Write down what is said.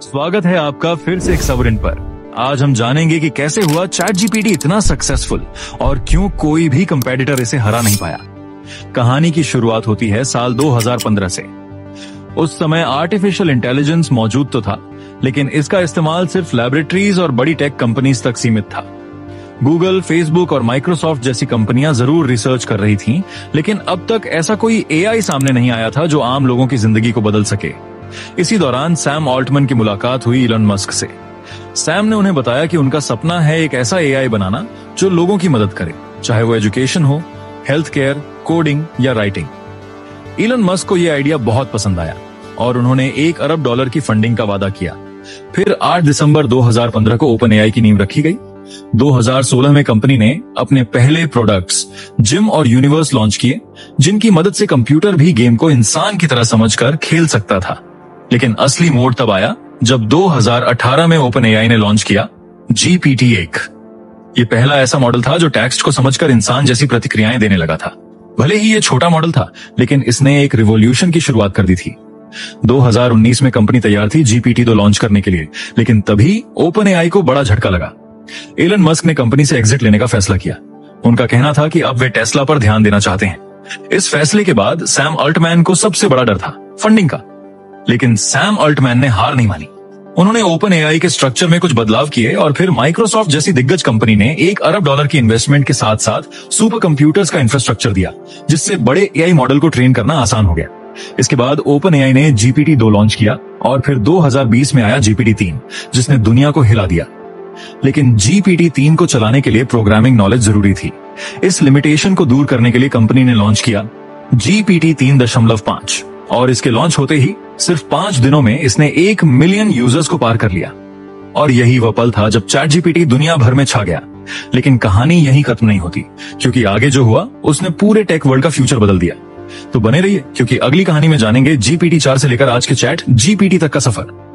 स्वागत है आपका फिर से एक सबरिन पर। आज हम जानेंगे कि कैसे हुआ चैट जीपीटी इतना सक्सेसफुल और क्यों कोई भी कंपेटिटर इसे हरा नहीं पाया। कहानी की शुरुआत होती है साल 2015 से। उस समय आर्टिफिशियल इंटेलिजेंस मौजूद तो था, लेकिन इसका इस्तेमाल सिर्फ लैबोरेटरीज और बड़ी टेक कंपनीज तक सीमित था। गूगल, फेसबुक और माइक्रोसॉफ्ट जैसी कंपनियां जरूर रिसर्च कर रही थीं, लेकिन अब तक ऐसा कोई एआई सामने नहीं आया था जो आम लोगों की जिंदगी को बदल सके। इसी दौरान सैम ऑल्टमैन की मुलाकात हुई इलॉन मस्क से। सैम ने उन्हें बताया कि उनका सपना है एक ऐसा एआई बनाना जो लोगों की मदद करे, चाहे वो एजुकेशन हो, हेल्थ केयर, कोडिंग या राइटिंग। इलॉन मस्क को यह आइडिया बहुत पसंद आया और उन्होंने $1 अरब की फंडिंग का वादा किया। फिर 8 दिसंबर 2015 को ओपन एआई की नींव रखी गई। 2016 में कंपनी ने अपने पहले प्रोडक्ट्स जिम और यूनिवर्स लॉन्च किए, जिनकी मदद से कंप्यूटर भी गेम को इंसान की तरह समझकर खेल सकता था। लेकिन असली मोड़ तब आया जब 2018 में ओपन एआई ने लॉन्च किया GPT-1। ये पहला ऐसा मॉडल था जो टेक्स्ट को समझकर इंसान जैसी प्रतिक्रियाएं देने लगा था। भले ही ये छोटा मॉडल था, लेकिन इसने एक रिवॉल्यूशन की शुरुआत कर दी थी। 2019 में कंपनी तैयार थी GPT-2 लॉन्च करने के लिए, लेकिन तभी ओपन एआई को बड़ा झटका लगा। एलन मस्क ने कंपनी से एग्जिट लेने का फैसला किया। उनका कहना था कि अब वे टेस्ला पर ध्यान देना चाहते हैं। इस फैसले के बाद सैम ऑल्टमैन को सबसे बड़ा डर था फंडिंग का, लेकिन सैम ऑल्टमैन ने हार नहीं मानी। उन्होंने ओपन एआई के स्ट्रक्चर में कुछ बदलाव किए और फिर माइक्रोसॉफ्ट जैसी दिग्गज कंपनी ने $1 अरब की इन्वेस्टमेंट के साथ साथ सुपर कंप्यूटर्स का इंफ्रास्ट्रक्चर दिया, जिससे बड़े एआई मॉडल को ट्रेन करना आसान हो गया। इसके बाद ओपन एआई ने GPT-2 लॉन्च किया और फिर 2020 में आया GPT-3, जिसने दुनिया को हिला दिया। लेकिन GPT-3 को चलाने के लिए प्रोग्रामिंग नॉलेज जरूरी थी। इस लिमिटेशन को दूर करने के लिए कंपनी ने लॉन्च किया GPT-3.5 और इसके लॉन्च होते ही सिर्फ 5 दिनों में इसने 1 मिलियन यूजर्स को पार कर लिया। और यही वह पल था जब चैट जीपीटी दुनिया भर में छा गया। लेकिन कहानी यही खत्म नहीं होती, क्योंकि आगे जो हुआ उसने पूरे टेक वर्ल्ड का फ्यूचर बदल दिया। तो बने रहिए, क्योंकि अगली कहानी में जानेंगे GPT-4 से लेकर आज के चैट GPT तक का सफर।